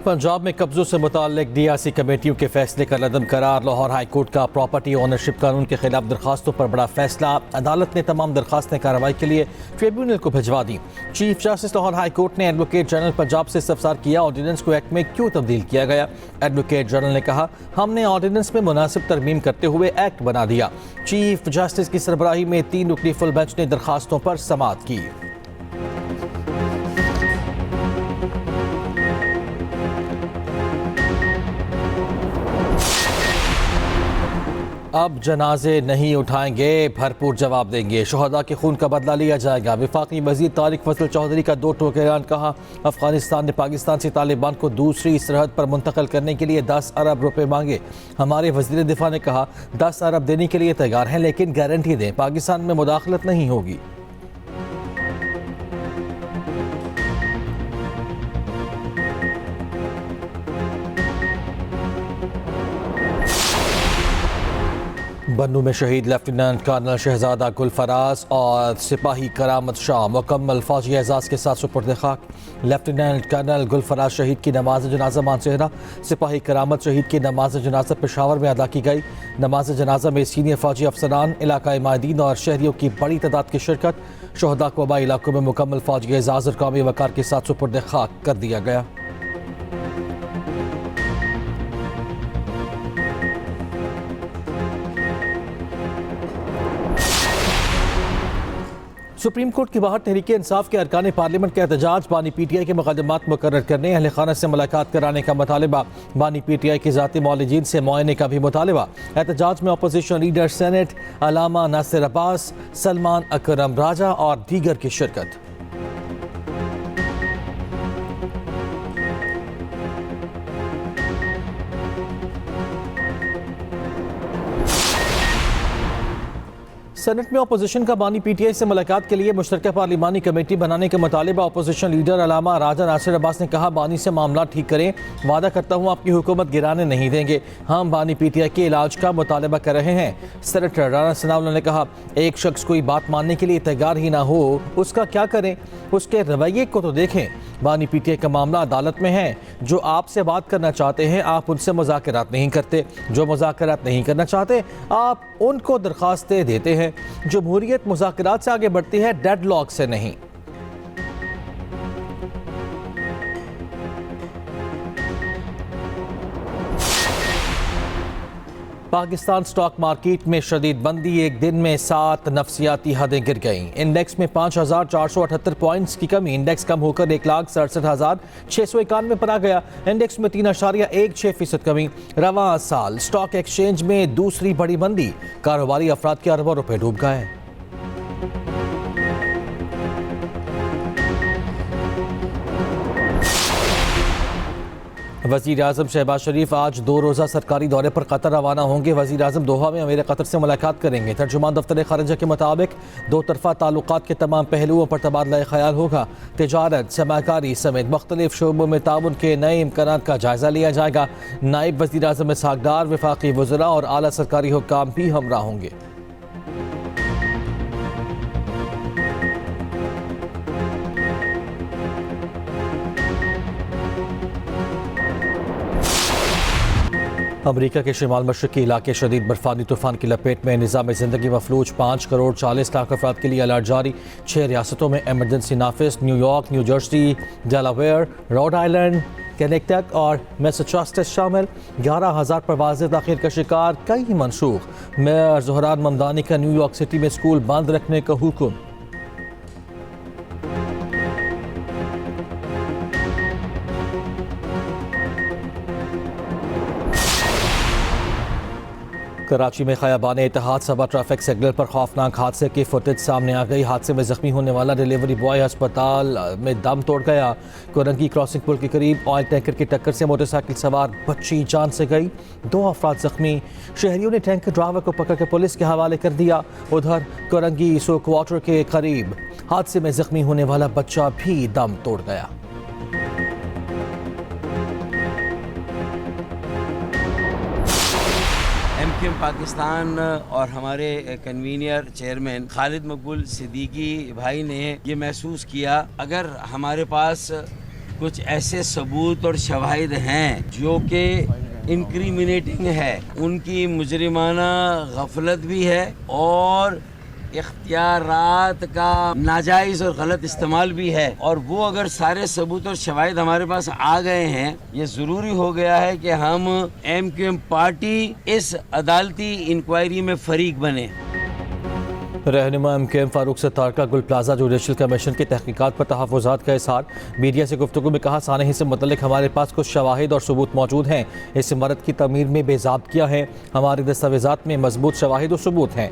पंजाब में कब्जों से मुताल्लिक डीआरसी कमेटियों के फैसले का लदम करार। लाहौर हाई कोर्ट का प्रॉपर्टी ओनरशिप कानून के खिलाफ दरखास्तों पर बड़ा फैसला। अदालत ने तमाम दरखास्तें कार्रवाई के लिए ट्रिब्यूनल को भिजवा दी। Chief justice Lahore high court ने एडवोकेट जनरल पंजाब से इस्तफसार किया, ऑर्डिनेंस को एक्ट में क्यों तब्दील किया गया। एडवोकेट जनरल ने कहा, हमने ऑर्डिनेंस में मुनासिब तरमीम करते हुए एक्ट बना दिया। चीफ जस्टिस की सरबराही में 3 रुकनी फुल बेंच ने दरखास्तों पर समाअत की। अब जनाजे नहीं उठाएंगे, भरपूर जवाब देंगे। शोहदा के खून का बदला लिया जाएगा। वफाकी वजीर तारिक फजल चौधरी का 2 टोक ऐलान। कहा, अफगानिस्तान ने पाकिस्तान से तालिबान को दूसरी सरहद पर मुंतकिल करने के लिए 10 अरब रुपए मांगे। हमारे वजीर दिफा ने कहा, 10 अरब देने के लिए तैयार हैं, लेकिन गारंटी दें पाकिस्तान में मुदाखलत नहीं होगी। बन्नू में शहीद लेफ्टिनेंट कर्नल शहजादा गुलफराज और सिपाही करामत शाह मुकम्मल फौजी एजाज़ के साथ सुपुर्द खाक। लेफ्टिनेंट कर्नल गुलफराज शहीद की नमाज जनाजा मानसेहरा, सिपाही करामत शहीद की नमाज जनाजा पेशावर में अदा की गई। नमाज जनाजा में सीनियर फौजी अफसरान, इलाकाई माहिदीन और शहरियों की बड़ी तादाद की शिरकत। शोहदा को आबाई इलाकों में मुकम्मल फौजी एजाज़ और कौमी वक़ार के साथ सुपुर्द खाक कर दिया गया। सुप्रीम कोर्ट के बाहर तहरीक इंसाफ के अरकान पार्लियामेंट का एहतजाज। बानी पीटीआई के मुकदमात मुकर्रर करने, अहले खाना से मुलाकात कराने का मुतालबा। बानी पीटीआई के ज़ाती मौलिजीन से मुआयने का भी मुतालबा। एहतजाज में अपोजिशन लीडर सेनेट अलामा नासिर अब्बास, सलमान अकरम राजा और दीगर की शिरकत। सेनेट में अपोजिशन का बानी पीटीआई से मुलाकात के लिए मुश्तरका पार्लिमानी कमेटी बनाने का मुतालिबा। अपोजिशन लीडर अलामा राजा नासिर अब्बास ने कहा, बानी से मामला ठीक करें, वादा करता हूँ आपकी हुकूमत गिराने नहीं देंगे। हम बानी पीटीआई के इलाज का मुतालिबा कर रहे हैं। सेनेटर राना सनाउल्लाह ने कहा, एक शख्स कोई बात मानने के लिए तैयार ही ना हो, उसका क्या करें, उसके रवैये को तो देखें। बानी पीटीआई का मामला अदालत में है। जो आपसे बात करना चाहते हैं आप उनसे मुज़ाकरात नहीं करते, जो मुज़ाकरात नहीं करना चाहते आप उनको दरखास्तें देते हैं। जमहूरियत मुज़ाकरात से आगे बढ़ती है, डेडलॉक से नहीं। पाकिस्तान स्टॉक मार्केट में शदीद मंदी। एक दिन में 7 नफसियाती हदें गिर गईं। इंडेक्स में 5,478 पॉइंट्स की कमी। इंडेक्स कम होकर 1,67,691 पर आ गया। इंडेक्स में 3.16% कमी। रवां साल स्टॉक एक्सचेंज में दूसरी बड़ी मंदी। कारोबारी अफराद के अरबों रुपए डूब गए। वज़ीर आज़म शहबाज शरीफ आज 2 रोज़ा सरकारी दौरे पर कतर रवाना होंगे। वज़ीर आज़म दोहा में अमीर कतर से मुलाकात करेंगे। तर्जुमान दफ्तर खारिजा के मुताबिक 2 तरफ़ा ताल्लुकात के तमाम पहलुओं पर तबादला ख्याल होगा। तिजारत, सरमाकारी समेत मुख्तलिफ शोबों में ताउन के नए इम्कानात का जायज़ा लिया जाएगा। नायब वज़ीर आज़म इसहाक़ डार, वफ़ाक़ी वज़रा और आला सरकारी हुक्काम भी हमरा होंगे। अमरीका के शिमाल मशरक़ी इलाके शदीद बर्फानी तूफ़ान की लपेट में। निज़ाम ज़िंदगी मफलूज। 5 करोड़ 40 लाख अफराद के लिए अलर्ट जारी। 6 रियासतों में एमरजेंसी नाफिज। New York, New Jersey, Delaware, Rhode Island, Connecticut और मैसाचुसेट्स शामिल। 11,000 परवाज़ें ताख़ीर का शिकार, कई मनसूख। मेयर ज़ोहरान ममदानी का न्यूयॉर्क सिटी में स्कूल बंद रखने का हुक्म। कराची में खयाबान इत्तेहाद सबा ट्रैफिक सिग्नल पर खौफनाक हादसे की फुटेज सामने आ गई। हादसे में जख्मी होने वाला डिलीवरी बॉय अस्पताल में दम तोड़ गया। कोरंगी क्रॉसिंग पुल के करीब ऑयल टैंकर की टक्कर से मोटरसाइकिल सवार बच्ची जान से गई। 2 अफराद जख्मी। शहरियों ने टैंकर ड्राइवर को पकड़ कर पुलिस के हवाले कर दिया। उधर कोरंगी सो क्वार्टर के करीब हादसे में जख्मी होने वाला बच्चा भी दम तोड़ गया। एमक्यूएम पाकिस्तान और हमारे कन्वीनियर चेयरमैन खालिद मकबूल सिद्दीकी भाई ने ये महसूस किया, अगर हमारे पास कुछ ऐसे सबूत और शवाहिद हैं जो कि इंक्रिमिनेटिंग है, उनकी मुजरिमाना गफलत भी है और इख्तियारात का नाजायज़ और गलत इस्तेमाल भी है। और वो अगर सारे सबूत और शवाहिद हमारे पास आ गए हैं, ये ज़रूरी हो गया है कि हम MQM पार्टी इस अदालती इंक्वायरी में फरीक बने। रहनुमा MQM फारूक सत्तार का गुल प्लाजा जुडिशल कमीशन की तहकीकात पर तहफ़्फ़ुज़ात का इज़हार। मीडिया से गुफ्तगू में कहा, सानही से मुतल्लिक़ हमारे पास कुछ शवाहिद और सबूत मौजूद हैं। इस इमारत की तमीर में बेज़ाब्तिया है, हमारे दस्तावेज़ात में मजबूत शवाहिद और सबूत हैं।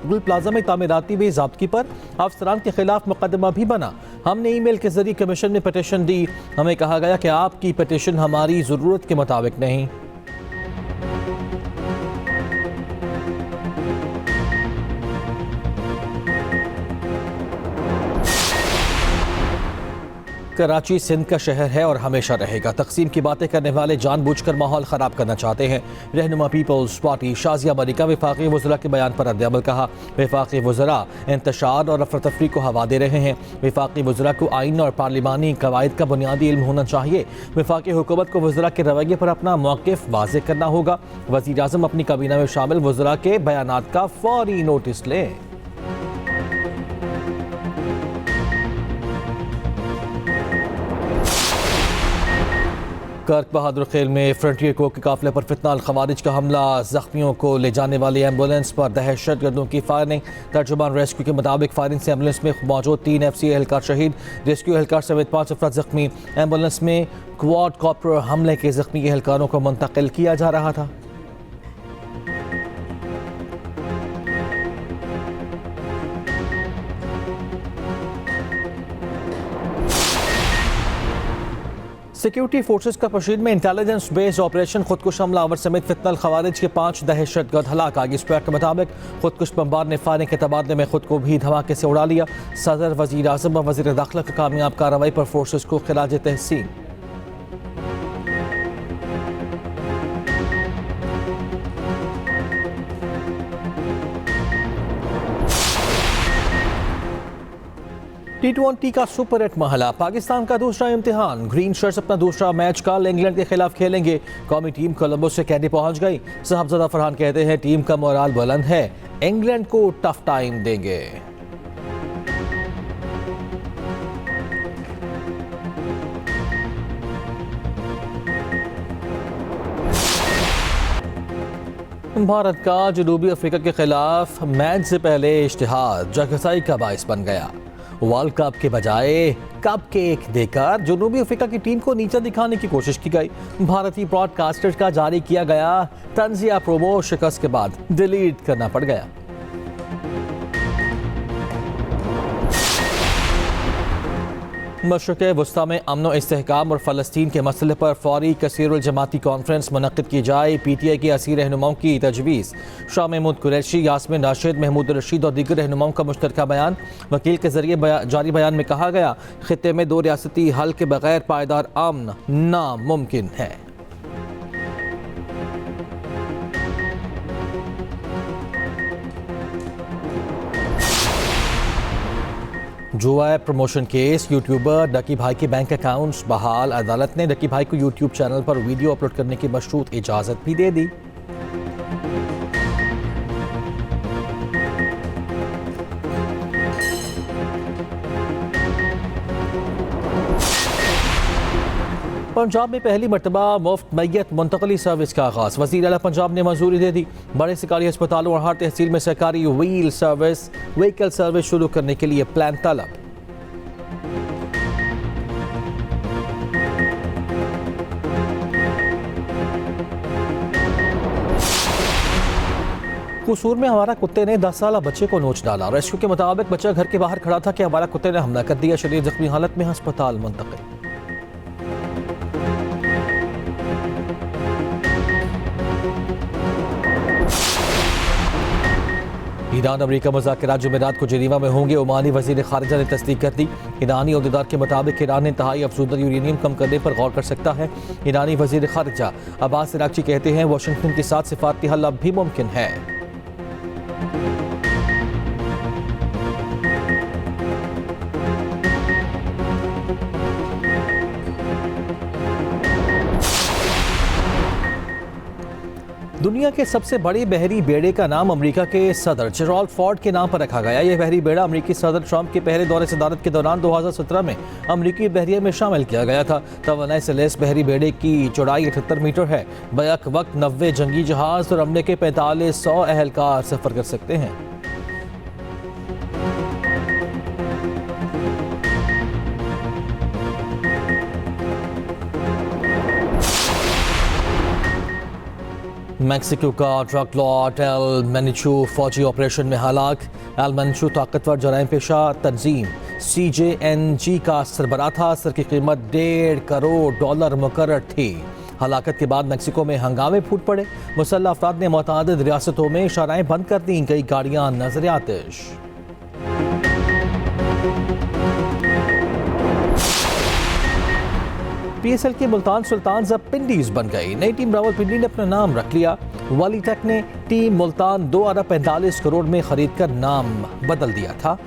गुल प्लाजा में तामीराती बेज़ाब्तगी पर अफसरान के खिलाफ मुकदमा भी बना। हमने ईमेल के जरिए कमीशन में पटिशन दी। हमें कहा गया कि आपकी पटिशन हमारी ज़रूरत के मुताबिक नहीं। कराची सिंध का शहर है और हमेशा रहेगा। तकसीम की बातें करने वाले जानबूझकर माहौल ख़राब करना चाहते हैं। रहनुमा पीपल्स पार्टी शाजिया मलिका वफाकी वज़रा के बयान पर रद्द-ए-अमल कहा। वफाकी वज़रा इंतशार और अफरा तफरी को हवा दे रहे हैं। वफाकी वज़रा को आइन और पार्लिमानी कवायद का बुनियादी इल्म होना चाहिए। वफाकी हुकूमत को वज़रा के रवैये पर अपना मौक़िफ़ वाज़ेह करना होगा। वज़ीर आज़म अपनी काबीना में शामिल वज़रा के बयानात का फौरी नोटिस लें। कर्क बहादुर खेल में फ्रंटियर कोर के काफिले पर फितना खवारिज का हमला। जख्मियों को ले जाने वाली एम्बुलेंस पर दहशतगर्दों की फायरिंग। तर्जुमान रेस्क्यू के मुताबिक फायरिंग से एम्बुलेंस में मौजूद 3 FCA एहलकार शहीद, रेस्क्यू एहलकार समेत 5 अफराद जख्मी। एम्बुलेंस में क्वाड कॉप्टर हमले के जख्मी एहलकारों को मुंतकिल किया जा रहा था। सिक्योरिटी फोर्सेस का पशीर में इंटेलिजेंस बेस्ड ऑपरेशन खुदकुश हमलावर समेत फितनल खवारिज के 5 दहशतगर्द हलाक। आगे स्पैक के मुताबिक खुदकुश बमबार ने फायरिंग के तबादले में खुद को भी धमाके से उड़ा लिया। सदर, वजीर आज़म और वजीर दाखिला की कामयाब कार्रवाई पर फोर्सेस को खिराज तहसीन। T20 का सुपर 8 महला। पाकिस्तान का दूसरा इम्तिहान। ग्रीन शर्ट्स अपना दूसरा मैच कल इंग्लैंड के खिलाफ खेलेंगे। कौमी टीम कोलंबो से कैदी पहुंच गई। साहबजादा फरहान कहते हैं टीम का मोराल बुलंद है, इंग्लैंड को टफ टाइम देंगे। भारत का जनूबी अफ्रीका के खिलाफ मैच से पहले इश्तिहाद जगसाई का बाइस बन गया। वर्ल्ड कप के बजाय कप केक देकर जनूबी अफ्रीका की टीम को नीचा दिखाने की कोशिश की गई। भारतीय ब्रॉडकास्टर्स का जारी किया गया तंजिया प्रोमो शिकस्त के बाद डिलीट करना पड़ गया। मशरक़ वस्ता में अमन इस्तेहकाम और फ़लस्तीन के मसले पर फौरी कसीरुल जमाती कॉन्फ्रेंस मुनक़्क़िद की जाए। PTI के 80 रहनुमाओं की तजवीज़। शाह महमूद कुरैशी, यास्मिन राशिद, महमूद रशीद और दीगर रहनुमाओं का मुश्तरका बयान। वकील के जरिए जारी बयान में कहा गया खित्ते में 2 रियासती हल के बगैर पायदार अमन नामुमकिन है। जुआ प्रमोशन केस। यूट्यूबर डकी भाई के बैंक अकाउंट्स बहाल। अदालत ने डकी भाई को यूट्यूब चैनल पर वीडियो अपलोड करने की मशरूत इजाज़त भी दे दी। पंजाब में पहली मरतबा मुफ्त मैयत मुंतकली सर्विस का आगाज़। वज़ीर आला पंजाब ने मंजूरी दे दी। बड़े सरकारी अस्पतालों और हर तहसील में सरकारी व्हीकल सर्विस शुरू करने के लिए प्लान तलब। कसूर में हमारा कुत्ते ने 10 साला बच्चे को नोच डाला। रेस्क्यू के मुताबिक बच्चा घर के बाहर खड़ा था कि हमारा कुत्ते ने हमला कर दिया। शरीर जख्मी हालत में अस्पताल मुंतकिल। ईरान अमरीका मुज़ाकिरात जुमेरात को जेनीवा में होंगे। ओमानी वज़ीर ख़ारिजा ने तस्दीक कर दी। ईरानी अहदेदार के मुताबिक ईरान इंतहाई अफज़ूदा यूरेनियम कम करने पर गौर कर सकता है। ईरानी वज़ीर ख़ारिजा अब्बास अराग़ची कहते हैं वाशिंगटन के साथ सिफारती हल अब भी मुमकिन है। दुनिया के सबसे बड़े बहरी बेड़े का नाम अमेरिका के सदर जेराल्ड फोर्ड के नाम पर रखा गया। यह बहरी बेड़ा अमेरिकी सदर ट्रंप के पहले दौरे सदारत के दौरान 2017 में अमेरिकी बहरिया में शामिल किया गया था। तवानाई से लैस बहरी बेड़े की चौड़ाई 78 मीटर है। बैक वक्त 90 जंगी जहाज और अमले के 4500 अहलकार सफर कर सकते हैं। मैक्सिको का ड्रग लॉर्ड एल मेनिचू फौजी ऑपरेशन में हलाक। एल मेनिचू ताकतवर जराइम पेशा तंजीम CJNG का सरबराह था। असर की कीमत $1.5 करोड़ मुकर्रर थी। हलाकत के बाद मैक्सिको में हंगामे फूट पड़े। मुसल्लह अफराद ने मुतअद्दिद रियासतों में शराएं बंद कर दी। कई गाड़ियां नजर आतिश। PSL के मुल्तान सुल्तान्स अब पिंडीज बन गई। नई टीम रावलपिंडी ने अपना नाम रख लिया। वाली टेक ने टीम मुल्तान 2 अरब 45 करोड़ में खरीद कर नाम बदल दिया था।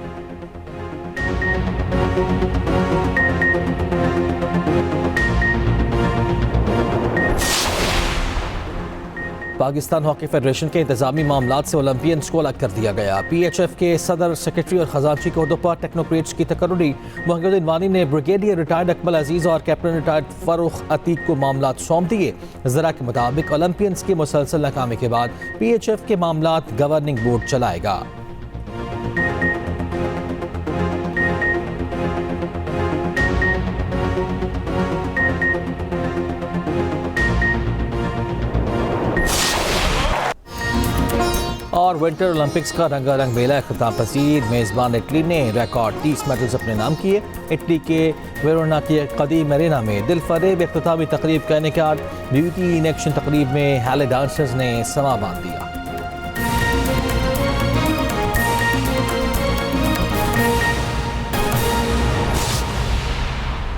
पाकिस्तान हॉकी फेडरेशन के इंतजामी मामलात से ओलंपियंस को अलग कर दिया गया। PHF के सदर, सेक्रेटरी और खजांची के ओहदों पर टेक्नोक्रेट्स की तकर्री। मोहम्मद वानी ने ब्रिगेडियर रिटायर्ड अकमल अजीज़ और कैप्टन रिटायर्ड फरूख अतीक को मामलात सौंप दिए। जरा के मुताबिक ओलंपियंस की मुसलसल नाकामी के बाद PHF के मामलात गवर्निंग बोर्ड चलाएगा। और विंटर ओलंपिक्स का रंगारंग मेला अख्ताम पसीर। मेज़बान इटली ने रिकॉर्ड 30 मेडल्स अपने नाम किए। इटली के वेरोना की कदीम एरेना में दिलफरेब इख्तितामी तकरीब करने के बाद ब्यूटी इन एक्शन तकरीब में हैले डांसर्स ने समा बांध दिया।